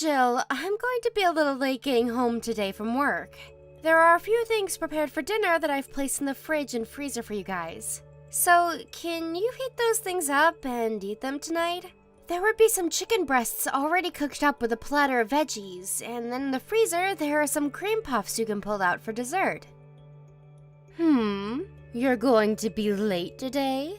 Jill, I'm going to be a little late getting home today from work. There are a few things prepared for dinner that I've placed in the fridge and freezer for you guys. So, can you heat those things up and eat them tonight? There would be some chicken breasts already cooked up with a platter of veggies, and then in the freezer there are some cream puffs you can pull out for dessert. You're going to be late today?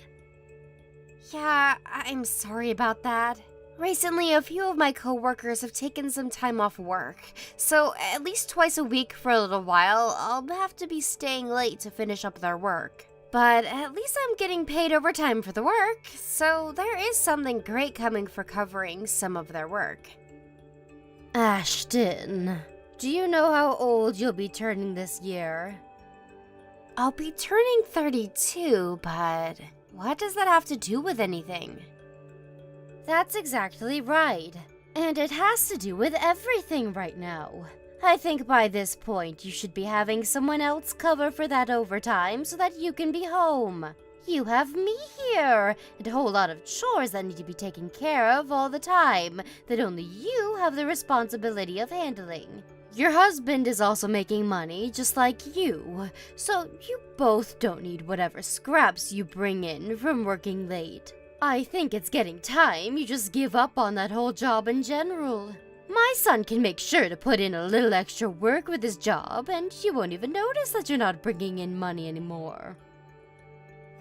Yeah, I'm sorry about that. Recently, a few of my coworkers have taken some time off work, so at least twice a week for a little while, I'll have to be staying late to finish up their work. But at least I'm getting paid overtime for the work, so there is something great coming for covering some of their work. Ashton, do you know how old you'll be turning this year? I'll be turning 32, but what does that have to do with anything? That's exactly right. And it has to do with everything right now. I think by this point you should be having someone else cover for that overtime so that you can be home. You have me here, and a whole lot of chores that need to be taken care of all the time that only you have the responsibility of handling. Your husband is also making money just like you, so you both don't need whatever scraps you bring in from working late. I think it's getting time you just give up on that whole job in general. My son can make sure to put in a little extra work with his job, and you won't even notice that you're not bringing in money anymore.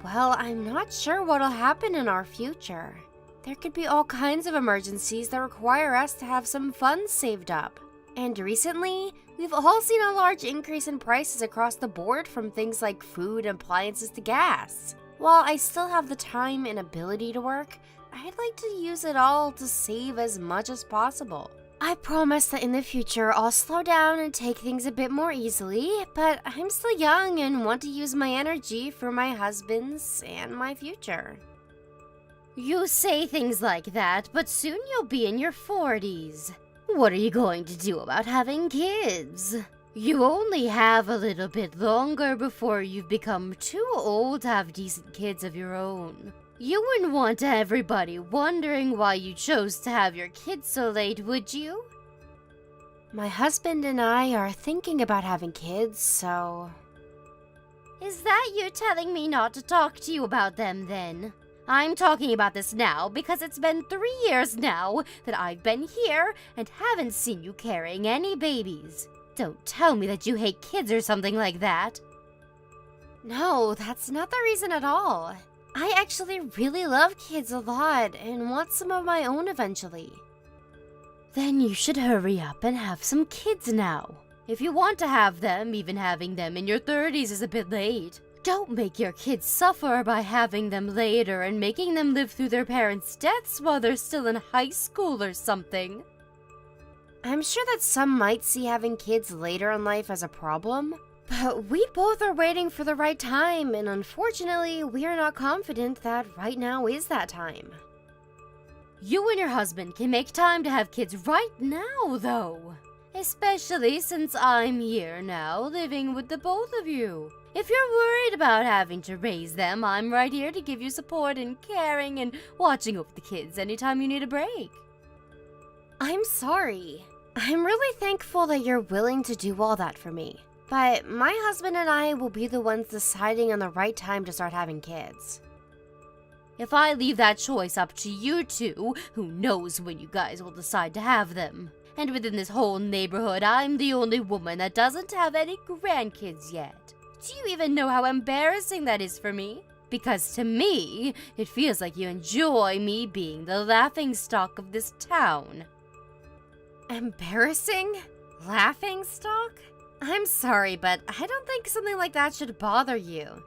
Well, I'm not sure what'll happen in our future. There could be all kinds of emergencies that require us to have some funds saved up. And recently, we've all seen a large increase in prices across the board from things like food, appliances to gas. While I still have the time and ability to work, I'd like to use it all to save as much as possible. I promise that in the future I'll slow down and take things a bit more easily, but I'm still young and want to use my energy for my husband's and my future. You say things like that, but soon you'll be in your 40s. What are you going to do about having kids? You only have a little bit longer before you've become too old to have decent kids of your own. You wouldn't want everybody wondering why you chose to have your kids so late, would you? My husband and I are thinking about having kids, so... Is that you telling me not to talk to you about them, then? I'm talking about this now because it's been 3 years now that I've been here and haven't seen you carrying any babies. Don't tell me that you hate kids or something like that. No, that's not the reason at all. I actually really love kids a lot and want some of my own eventually. Then you should hurry up and have some kids now. If you want to have them, even having them in your 30s is a bit late. Don't make your kids suffer by having them later and making them live through their parents' deaths while they're still in high school or something. I'm sure that some might see having kids later in life as a problem, but we both are waiting for the right time, and unfortunately, we are not confident that right now is that time. You and your husband can make time to have kids right now, though. Especially since I'm here now, living with the both of you. If you're worried about having to raise them, I'm right here to give you support and caring and watching over the kids anytime you need a break. I'm sorry. I'm really thankful that you're willing to do all that for me. But my husband and I will be the ones deciding on the right time to start having kids. If I leave that choice up to you two, who knows when you guys will decide to have them? And within this whole neighborhood, I'm the only woman that doesn't have any grandkids yet. Do you even know how embarrassing that is for me? Because to me, it feels like you enjoy me being the laughingstock of this town. Embarrassing? Laughingstock? I'm sorry, but I don't think something like that should bother you.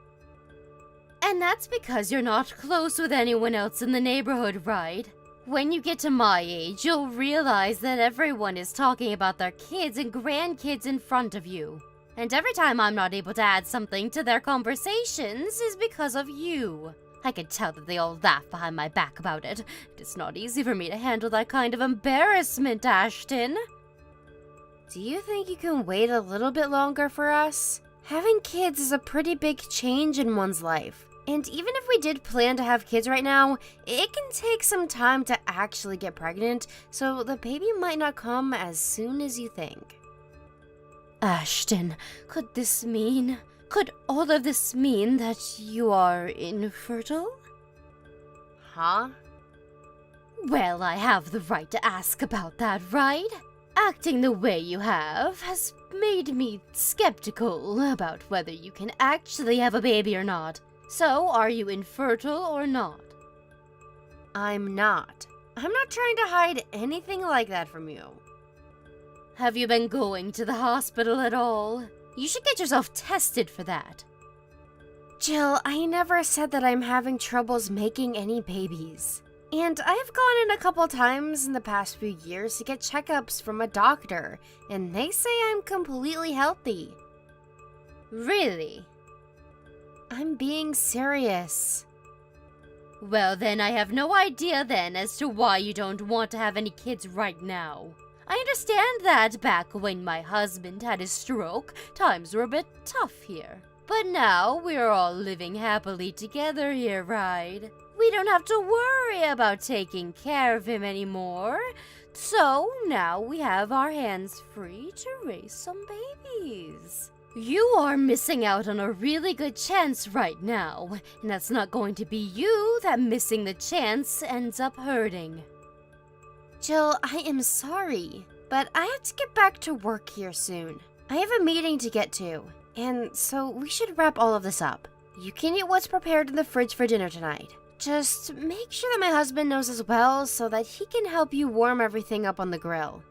And that's because you're not close with anyone else in the neighborhood, right? When you get to my age, you'll realize that everyone is talking about their kids and grandkids in front of you. And every time I'm not able to add something to their conversations is because of you. I can tell that they all laugh behind my back about it. It's not easy for me to handle that kind of embarrassment, Ashton. Do you think you can wait a little bit longer for us? Having kids is a pretty big change in one's life. And even if we did plan to have kids right now, it can take some time to actually get pregnant, so the baby might not come as soon as you think. Ashton, could all of this mean that you are infertile? Huh? Well, I have the right to ask about that, right? Acting the way you have has made me skeptical about whether you can actually have a baby or not. So, are you infertile or not? I'm not. I'm not trying to hide anything like that from you. Have you been going to the hospital at all? You should get yourself tested for that. Jill, I never said that I'm having troubles making any babies. And I've gone in a couple times in the past few years to get checkups from a doctor, and they say I'm completely healthy. Really? I'm being serious. Well, then I have no idea then as to why you don't want to have any kids right now. I understand that back when my husband had his stroke, times were a bit tough here. But now we're all living happily together here, right? We don't have to worry about taking care of him anymore. So now we have our hands free to raise some babies. You are missing out on a really good chance right now, and that's not going to be you that missing the chance ends up hurting. Jill, I am sorry, but I have to get back to work here soon. I have a meeting to get to, and so we should wrap all of this up. You can eat what's prepared in the fridge for dinner tonight. Just make sure that my husband knows as well so that he can help you warm everything up on the grill.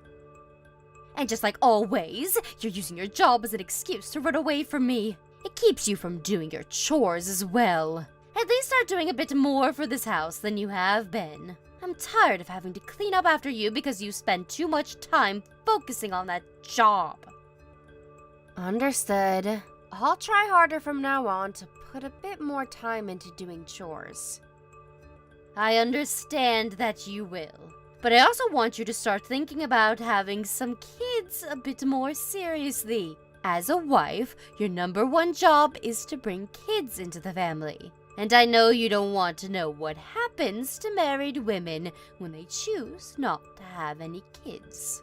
And just like always, you're using your job as an excuse to run away from me. It keeps you from doing your chores as well. At least start doing a bit more for this house than you have been. I'm tired of having to clean up after you because you spend too much time focusing on that job. Understood. I'll try harder from now on to put a bit more time into doing chores. I understand that you will. But I also want you to start thinking about having some kids a bit more seriously. As a wife, your #1 job is to bring kids into the family. And I know you don't want to know what happens to married women when they choose not to have any kids.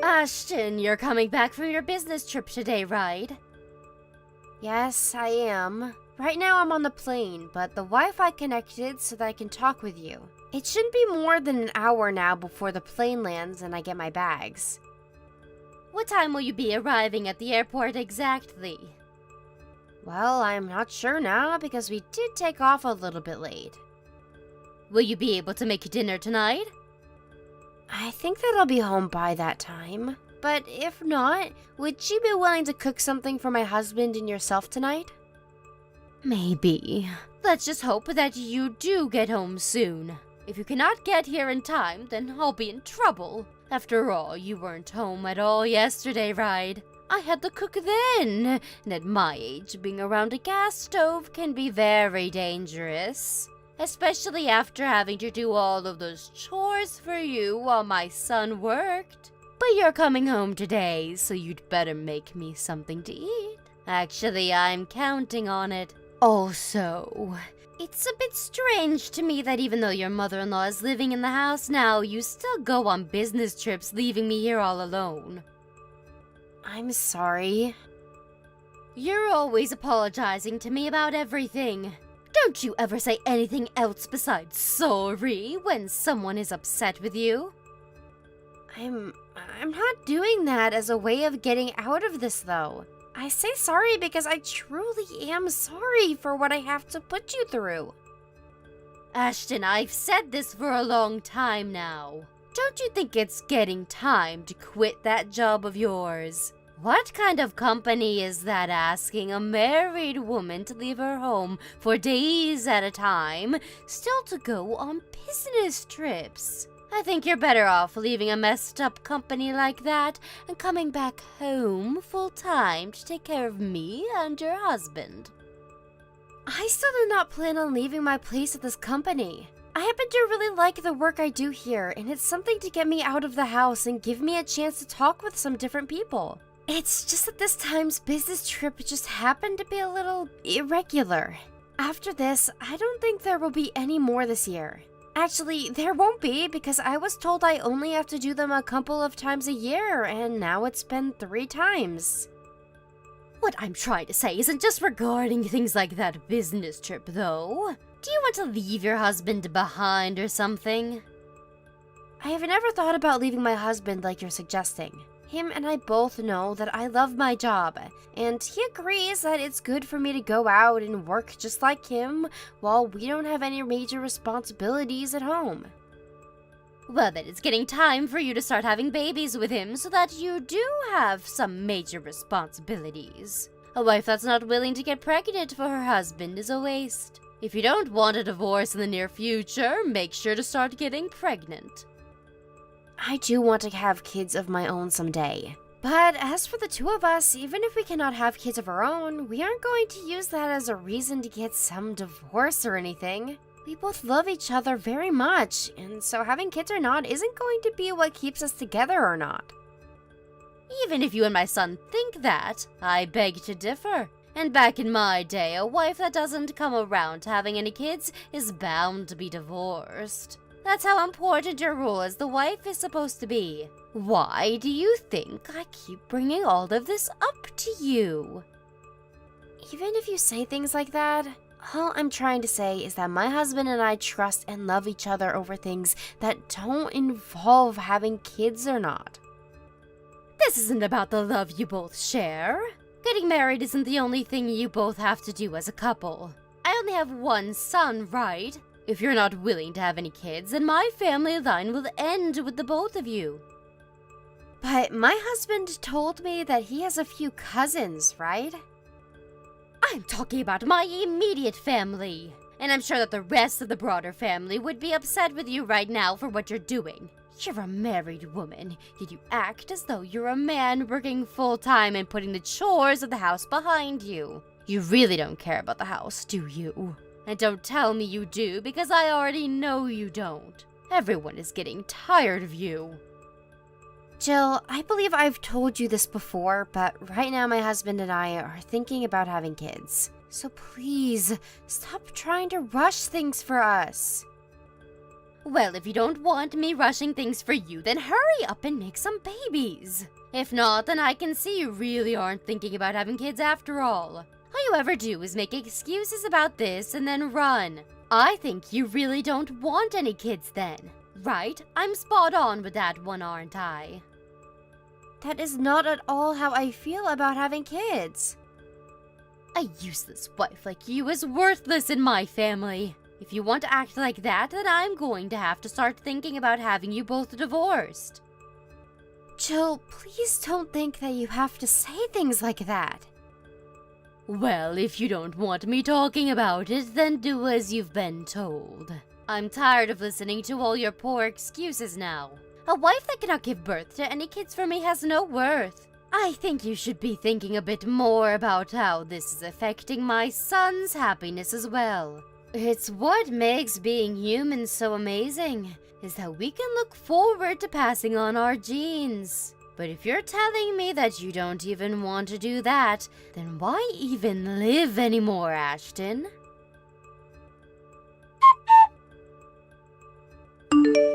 Ashton, you're coming back from your business trip today, right? Yes, I am. Right now I'm on the plane, but the Wi-Fi connected so that I can talk with you. It shouldn't be more than an hour now before the plane lands and I get my bags. What time will you be arriving at the airport exactly? Well, I'm not sure now because we did take off a little bit late. Will you be able to make dinner tonight? I think that I'll be home by that time. But if not, would you be willing to cook something for my husband and yourself tonight? Maybe. Let's just hope that you do get home soon. If you cannot get here in time, then I'll be in trouble. After all, you weren't home at all yesterday, right? I had to cook then, and at my age, being around a gas stove can be very dangerous. Especially after having to do all of those chores for you while my son worked. But you're coming home today, so you'd better make me something to eat. Actually, I'm counting on it. Also, it's a bit strange to me that even though your mother-in-law is living in the house now, you still go on business trips, leaving me here all alone. I'm sorry. You're always apologizing to me about everything. Don't you ever say anything else besides sorry when someone is upset with you? I'm not doing that as a way of getting out of this, though. I say sorry because I truly am sorry for what I have to put you through. Ashton, I've said this for a long time now. Don't you think it's getting time to quit that job of yours? What kind of company is that asking a married woman to leave her home for days at a time, still to go on business trips? I think you're better off leaving a messed up company like that and coming back home full time to take care of me and your husband. I still do not plan on leaving my place at this company. I happen to really like the work I do here, and it's something to get me out of the house and give me a chance to talk with some different people. It's just that this time's business trip just happened to be a little irregular. After this, I don't think there will be any more this year. Actually, there won't be because I was told I only have to do them a couple of times a year, and now it's been 3 times. What I'm trying to say isn't just regarding things like that business trip, though. Do you want to leave your husband behind or something? I have never thought about leaving my husband like you're suggesting. Him and I both know that I love my job, and he agrees that it's good for me to go out and work just like him while we don't have any major responsibilities at home. Well, then it's getting time for you to start having babies with him so that you do have some major responsibilities. A wife that's not willing to get pregnant for her husband is a waste. If you don't want a divorce in the near future, make sure to start getting pregnant. I do want to have kids of my own someday. But as for the 2 of us, even if we cannot have kids of our own, we aren't going to use that as a reason to get some divorce or anything. We both love each other very much, and so having kids or not isn't going to be what keeps us together or not. Even if you and my son think that, I beg to differ. And back in my day, a wife that doesn't come around to having any kids is bound to be divorced. That's how important your role as the wife is supposed to be. Why do you think I keep bringing all of this up to you? Even if you say things like that, all I'm trying to say is that my husband and I trust and love each other over things that don't involve having kids or not. This isn't about the love you both share. Getting married isn't the only thing you both have to do as a couple. I only have one son, right? If you're not willing to have any kids, then my family line will end with the both of you. But my husband told me that he has a few cousins, right? I'm talking about my immediate family. And I'm sure that the rest of the broader family would be upset with you right now for what you're doing. You're a married woman, yet you act as though you're a man working full-time and putting the chores of the house behind you. You really don't care about the house, do you? And don't tell me you do, because I already know you don't. Everyone is getting tired of you. Jill, I believe I've told you this before, but right now my husband and I are thinking about having kids. So please, stop trying to rush things for us. Well, if you don't want me rushing things for you, then hurry up and make some babies. If not, then I can see you really aren't thinking about having kids after all. All you ever do is make excuses about this and then run. I think you really don't want any kids then, right? I'm spot on with that one, aren't I? That is not at all how I feel about having kids. A useless wife like you is worthless in my family. If you want to act like that, then I'm going to have to start thinking about having you both divorced. Jill, please don't think that you have to say things like that. Well, if you don't want me talking about it, then do as you've been told. I'm tired of listening to all your poor excuses now. A wife that cannot give birth to any kids for me has no worth. I think you should be thinking a bit more about how this is affecting my son's happiness as well. It's what makes being human so amazing, is that we can look forward to passing on our genes. But if you're telling me that you don't even want to do that, then why even live anymore, Ashton?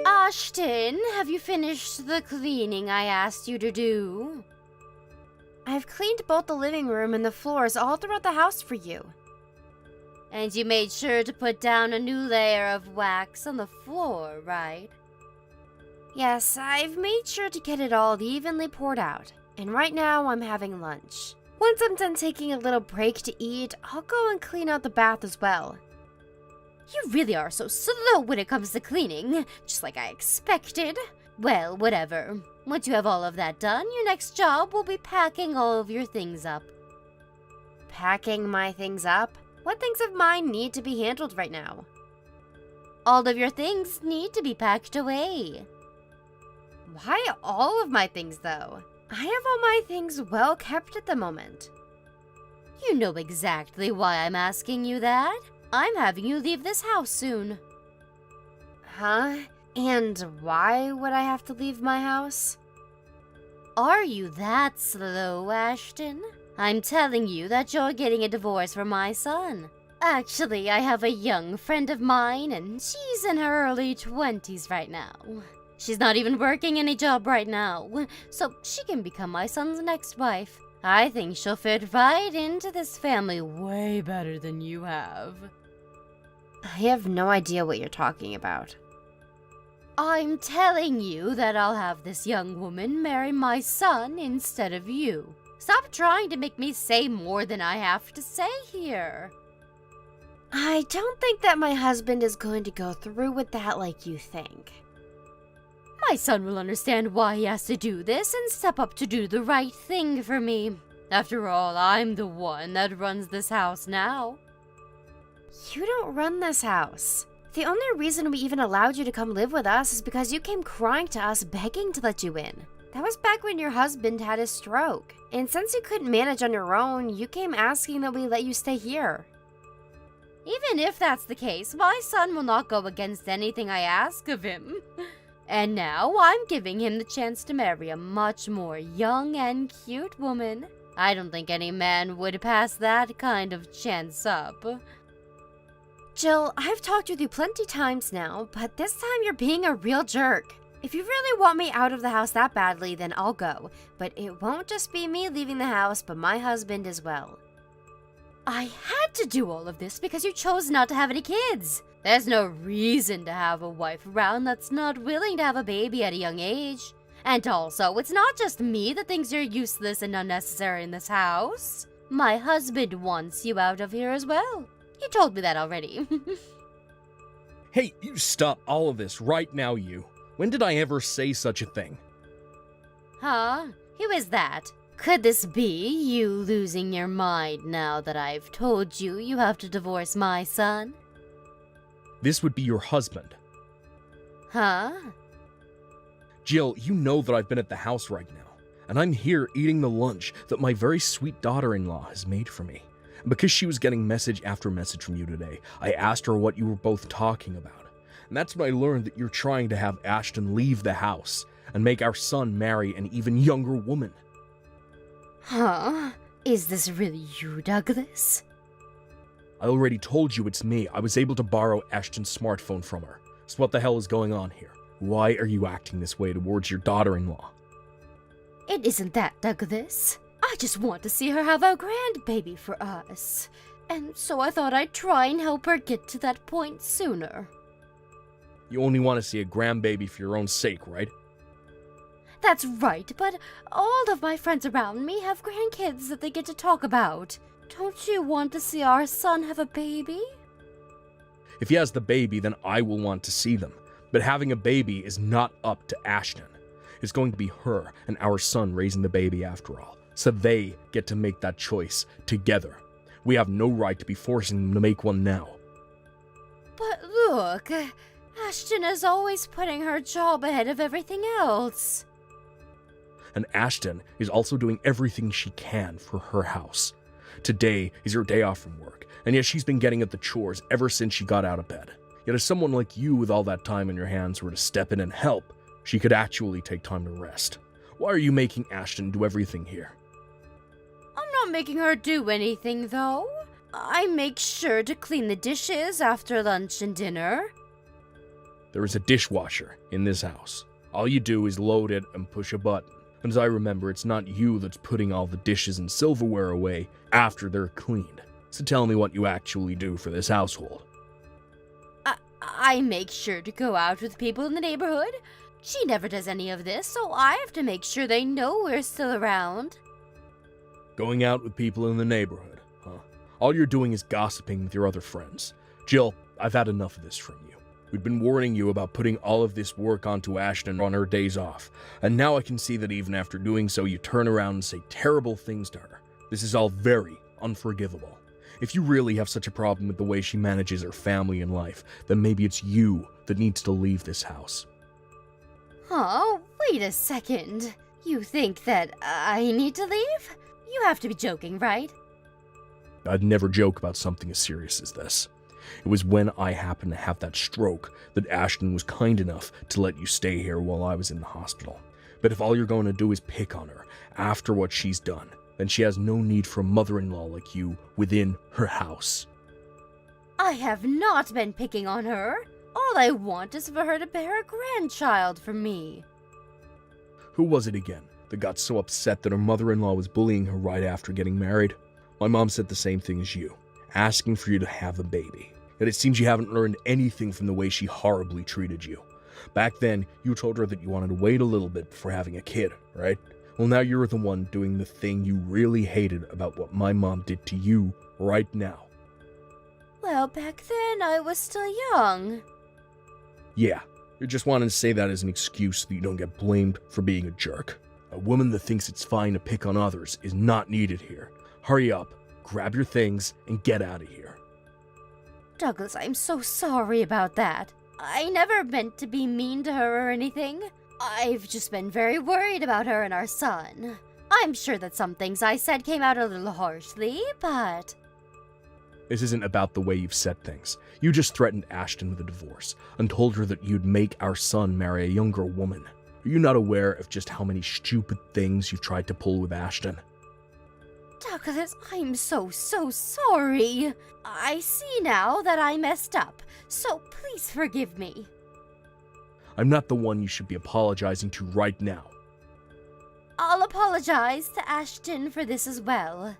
Ashton, have you finished the cleaning I asked you to do? I've cleaned both the living room and the floors all throughout the house for you. And you made sure to put down a new layer of wax on the floor, right? Yes, I've made sure to get it all evenly poured out. And right now I'm having lunch. Once I'm done taking a little break to eat, I'll go and clean out the bath as well. You really are so slow when it comes to cleaning, just like I expected. Well, whatever. Once you have all of that done, your next job will be packing all of your things up. Packing my things up? What things of mine need to be handled right now? All of your things need to be packed away. Why all of my things, though? I have all my things well kept at the moment. You know exactly why I'm asking you that. I'm having you leave this house soon. Huh? And why would I have to leave my house? Are you that slow, Ashton? I'm telling you that you're getting a divorce from my son. Actually, I have a young friend of mine, and she's in her early 20s right now. She's not even working any job right now, so she can become my son's next wife. I think she'll fit right into this family way better than you have. I have no idea what you're talking about. I'm telling you that I'll have this young woman marry my son instead of you. Stop trying to make me say more than I have to say here. I don't think that my husband is going to go through with that like you think. My son will understand why he has to do this and step up to do the right thing for me. After all, I'm the one that runs this house now. You don't run this house. The only reason we even allowed you to come live with us is because you came crying to us begging to let you in. That was back when your husband had his stroke. And since you couldn't manage on your own, you came asking that we let you stay here. Even if that's the case, my son will not go against anything I ask of him. And now I'm giving him the chance to marry a much more young and cute woman. I don't think any man would pass that kind of chance up. Jill, I've talked with you plenty times now, but this time you're being a real jerk. If you really want me out of the house that badly, then I'll go. But it won't just be me leaving the house, but my husband as well. I had to do all of this because you chose not to have any kids. There's no reason to have a wife around that's not willing to have a baby at a young age. And also, it's not just me that thinks you're useless and unnecessary in this house. My husband wants you out of here as well. He told me that already. Hey, you stop all of this right now, you. When did I ever say such a thing? Huh? Who is that? Could this be you losing your mind now that I've told you you have to divorce my son? This would be your husband. Huh? Jill, you know that I've been at the house right now, and I'm here eating the lunch that my very sweet daughter-in-law has made for me. Because she was getting message after message from you today, I asked her what you were both talking about. And that's when I learned that you're trying to have Ashton leave the house and make our son marry an even younger woman. Huh? Is this really you, Douglas? I already told you it's me. I was able to borrow Ashton's smartphone from her. So what the hell is going on here? Why are you acting this way towards your daughter-in-law? It isn't that, Douglas. I just want to see her have a grandbaby for us. And so I thought I'd try and help her get to that point sooner. You only want to see a grandbaby for your own sake, right? That's right, but all of my friends around me have grandkids that they get to talk about. Don't you want to see our son have a baby? If he has the baby, then I will want to see them. But having a baby is not up to Ashton. It's going to be her and our son raising the baby after all. So they get to make that choice together. We have no right to be forcing them to make one now. But look, Ashton is always putting her job ahead of everything else. And Ashton is also doing everything she can for her house. Today is her day off from work, and yet she's been getting at the chores ever since she got out of bed. Yet if someone like you with all that time in your hands were to step in and help, she could actually take time to rest. Why are you making Ashton do everything here? I'm not making her do anything, though. I make sure to clean the dishes after lunch and dinner. There is a dishwasher in this house. All you do is load it and push a button. And as I remember, it's not you that's putting all the dishes and silverware away after they're cleaned. So tell me what you actually do for this household. I make sure to go out with people in the neighborhood. She never does any of this, so I have to make sure they know we're still around. Going out with people in the neighborhood, huh? All you're doing is gossiping with your other friends. Jill, I've had enough of this from you. We've been warning you about putting all of this work onto Ashton on her days off, and now I can see that even after doing so, you turn around and say terrible things to her. This is all very unforgivable. If you really have such a problem with the way she manages her family and life, then maybe it's you that needs to leave this house. Oh, wait a second. You think that I need to leave? You have to be joking, right? I'd never joke about something as serious as this. It was when I happened to have that stroke that Ashton was kind enough to let you stay here while I was in the hospital. But if all you're going to do is pick on her after what she's done, then she has no need for a mother-in-law like you within her house. I have not been picking on her. All I want is for her to bear a grandchild for me. Who was it again that got so upset that her mother-in-law was bullying her right after getting married? My mom said the same thing as you, asking for you to have a baby. Yet it seems you haven't learned anything from the way she horribly treated you. Back then, you told her that you wanted to wait a little bit before having a kid, right? Well, now you're the one doing the thing you really hated about what my mom did to you right now. Well, back then I was still young. Yeah, you're just wanting to say that as an excuse so that you don't get blamed for being a jerk. A woman that thinks it's fine to pick on others is not needed here. Hurry up, grab your things, and get out of here. Douglas, I'm so sorry about that. I never meant to be mean to her or anything. I've just been very worried about her and our son. I'm sure that some things I said came out a little harshly, but... This isn't about the way you've said things. You just threatened Ashton with a divorce and told her that you'd make our son marry a younger woman. Are you not aware of just how many stupid things you've tried to pull with Ashton? Douglas, I'm so sorry. I see now that I messed up, so please forgive me. I'm not the one you should be apologizing to right now. I'll apologize to Ashton for this as well.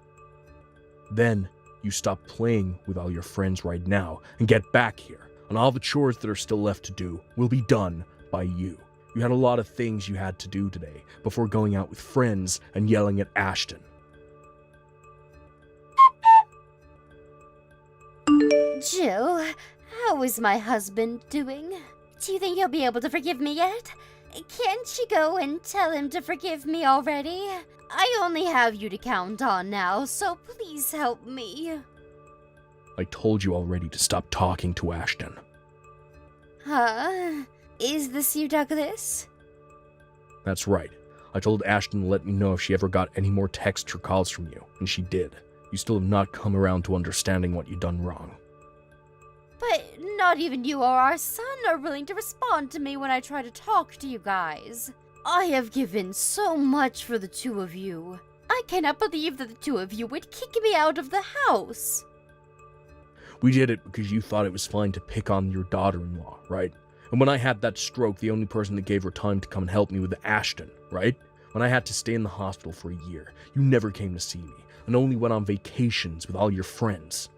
Then, you stop playing with all your friends right now and get back here, and all the chores that are still left to do will be done by you. You had a lot of things you had to do today before going out with friends and yelling at Ashton. Jill, how is my husband doing? Do you think he'll be able to forgive me yet? Can't you go and tell him to forgive me already? I only have you to count on now, so please help me. I told you already to stop talking to Ashton. Huh? Is this you, Douglas? That's right. I told Ashton to let me know if she ever got any more texts or calls from you, and she did. You still have not come around to understanding what you've done wrong. But not even you or our son are willing to respond to me when I try to talk to you guys. I have given so much for the two of you. I cannot believe that the two of you would kick me out of the house. We did it because you thought it was fine to pick on your daughter-in-law, right? And when I had that stroke, the only person that gave her time to come and help me was Ashton, right? When I had to stay in the hospital for a year, you never came to see me, and only went on vacations with all your friends.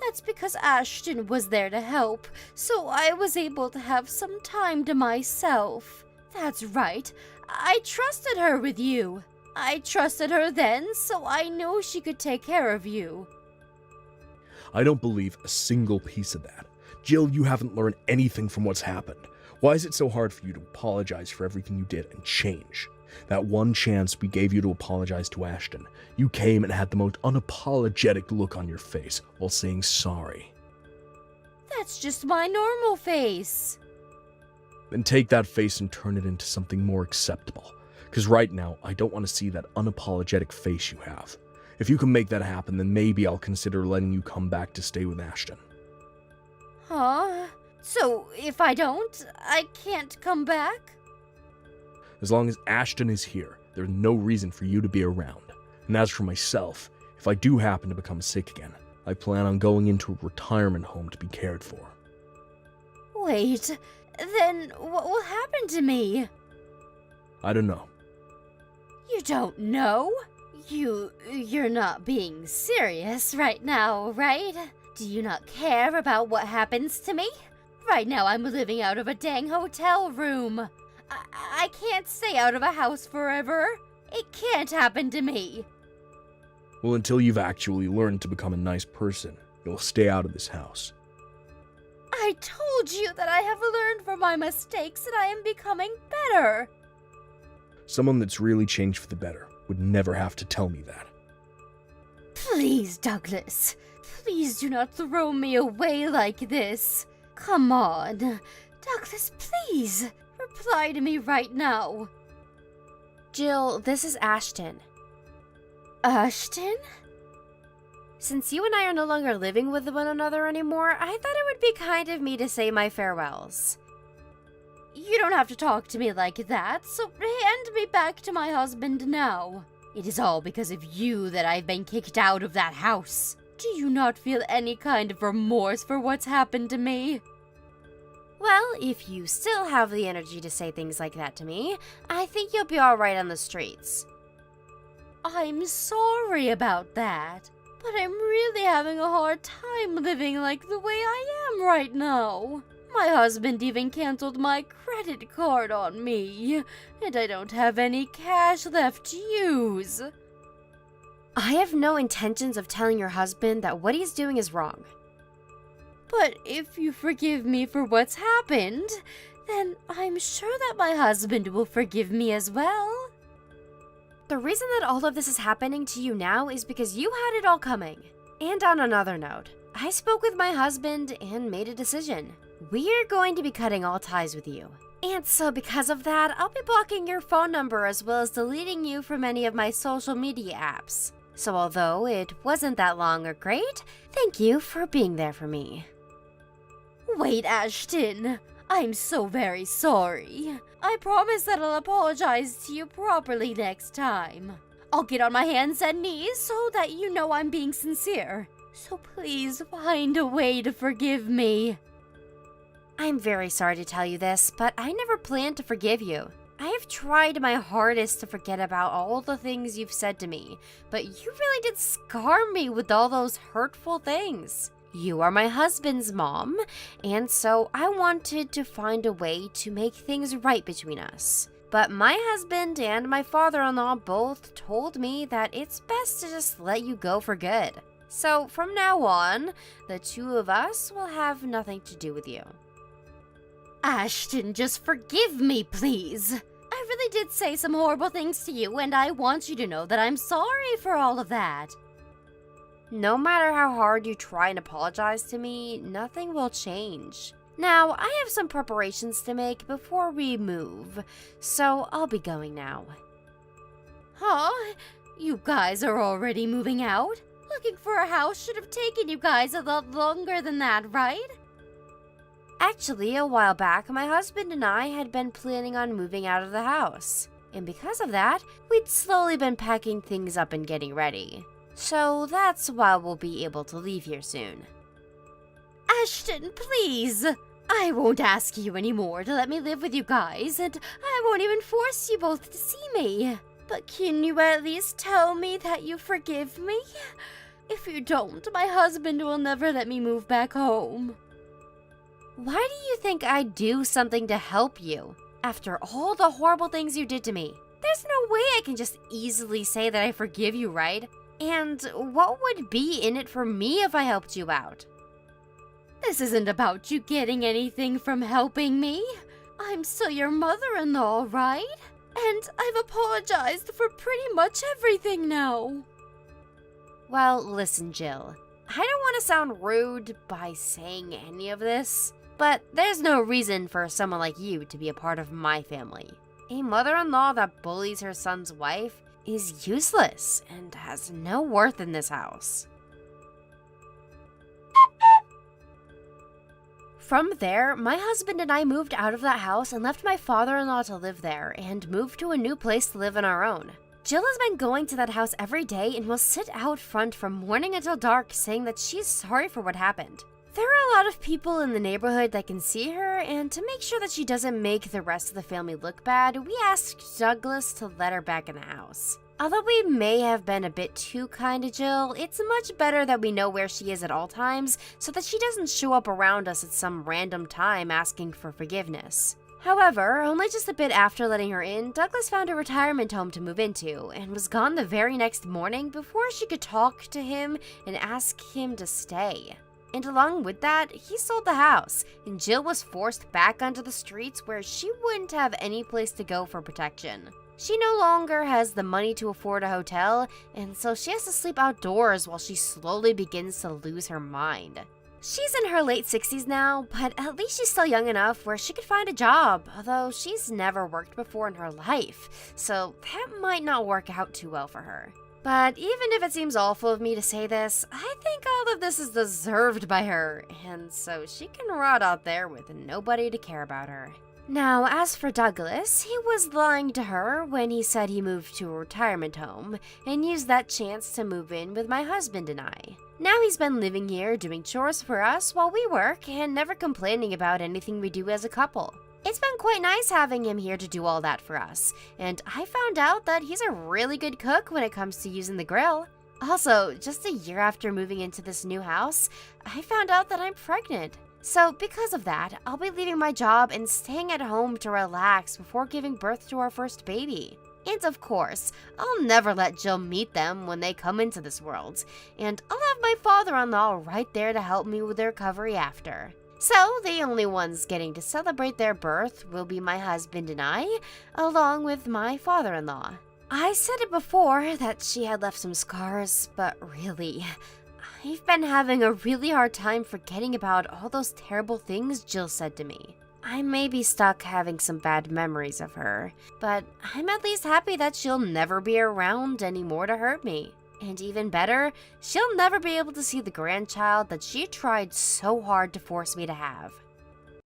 That's because Ashton was there to help, so I was able to have some time to myself. That's right. I trusted her with you. I trusted her then, so I knew she could take care of you. I don't believe a single piece of that. Jill, you haven't learned anything from what's happened. Why is it so hard for you to apologize for everything you did and change? That one chance we gave you to apologize to Ashton, you came and had the most unapologetic look on your face while saying sorry. That's just my normal face. Then take that face and turn it into something more acceptable. Because right now, I don't want to see that unapologetic face you have. If you can make that happen, then maybe I'll consider letting you come back to stay with Ashton. Huh? So, if I don't, I can't come back? As long as Ashton is here, there's no reason for you to be around. And as for myself, if I do happen to become sick again, I plan on going into a retirement home to be cared for. Wait, then what will happen to me? I don't know. You don't know? You're not being serious right now, right? Do you not care about what happens to me? Right now I'm living out of a dang hotel room. I can't stay out of a house forever. It can't happen to me. Well, until you've actually learned to become a nice person, you'll stay out of this house. I told you that I have learned from my mistakes and I am becoming better. Someone that's really changed for the better would never have to tell me that. Please, Douglas. Please do not throw me away like this. Come on. Douglas, please. Reply to me right now. Jill, this is Ashton. Ashton? Since you and I are no longer living with one another anymore, I thought it would be kind of me to say my farewells. you don't have to talk to me like that, so hand me back to my husband now. It is all because of you that I've been kicked out of that house. Do you not feel any kind of remorse for what's happened to me? Well, if you still have the energy to say things like that to me, I think you'll be alright on the streets. I'm sorry about that, but I'm really having a hard time living like the way I am right now. My husband even canceled my credit card on me, and I don't have any cash left to use. I have no intentions of telling your husband that what he's doing is wrong. But if you forgive me for what's happened, then I'm sure that my husband will forgive me as well. The reason that all of this is happening to you now is because you had it all coming. And on another note, I spoke with my husband and made a decision. We're going to be cutting all ties with you. And so because of that, I'll be blocking your phone number as well as deleting you from any of my social media apps. So although it wasn't that long or great, thank you for being there for me. Wait, Ashton. I'm so very sorry. I promise that I'll apologize to you properly next time. I'll get on my hands and knees so that you know I'm being sincere. So please find a way to forgive me. I'm very sorry to tell you this, but I never planned to forgive you. I have tried my hardest to forget about all the things you've said to me, but you really did scar me with all those hurtful things. You are my husband's mom, and so I wanted to find a way to make things right between us. But my husband and my father-in-law both told me that it's best to just let you go for good. So from now on, the two of us will have nothing to do with you. Ashton, just forgive me, please. I really did say some horrible things to you, and I want you to know that I'm sorry for all of that. No matter how hard you try and apologize to me, nothing will change. Now, I have some preparations to make before we move, so I'll be going now. Huh? You guys are already moving out? Looking for a house should have taken you guys a lot longer than that, right? Actually, a while back, my husband and I had been planning on moving out of the house. And because of that, we'd slowly been packing things up and getting ready. So that's why we'll be able to leave here soon. Ashton, please! I won't ask you anymore to let me live with you guys, and I won't even force you both to see me. But can you at least tell me that you forgive me? If you don't, my husband will never let me move back home. Why do you think I'd do something to help you? After all the horrible things you did to me, there's no way I can just easily say that I forgive you, right? And what would be in it for me if I helped you out? This isn't about you getting anything from helping me. I'm still your mother-in-law, right? And I've apologized for pretty much everything now. Well, listen, Jill. I don't want to sound rude by saying any of this, but there's no reason for someone like you to be a part of my family. A mother-in-law that bullies her son's wife is useless and has no worth in this house. From there, my husband and I moved out of that house and left my father-in-law to live there and moved to a new place to live on our own. Jill has been going to that house every day and will sit out front from morning until dark saying that she's sorry for what happened. There are a lot of people in the neighborhood that can see her, and to make sure that she doesn't make the rest of the family look bad, we asked Douglas to let her back in the house. Although we may have been a bit too kind to Jill, it's much better that we know where she is at all times so that she doesn't show up around us at some random time asking for forgiveness. However, only just a bit after letting her in, Douglas found a retirement home to move into and was gone the very next morning before she could talk to him and ask him to stay. And along with that, he sold the house, and Jill was forced back onto the streets where she wouldn't have any place to go for protection. She no longer has the money to afford a hotel, and so she has to sleep outdoors while she slowly begins to lose her mind. She's in her late 60s now, but at least she's still young enough where she could find a job, although she's never worked before in her life, so that might not work out too well for her. But even if it seems awful of me to say this, I think all of this is deserved by her, and so she can rot out there with nobody to care about her. Now, as for Douglas, he was lying to her when he said he moved to a retirement home and used that chance to move in with my husband and I. Now he's been living here doing chores for us while we work and never complaining about anything we do as a couple. It's been quite nice having him here to do all that for us, and I found out that he's a really good cook when it comes to using the grill. Also, just a year after moving into this new house, I found out that I'm pregnant. So because of that, I'll be leaving my job and staying at home to relax before giving birth to our first baby. And of course, I'll never let Jill meet them when they come into this world, and I'll have my father-in-law right there to help me with the recovery after. So the only ones getting to celebrate their birth will be my husband and I, along with my father-in-law. I said it before that she had left some scars, but really, I've been having a really hard time forgetting about all those terrible things Jill said to me. I may be stuck having some bad memories of her, but I'm at least happy that she'll never be around anymore to hurt me. And even better, she'll never be able to see the grandchild that she tried so hard to force me to have.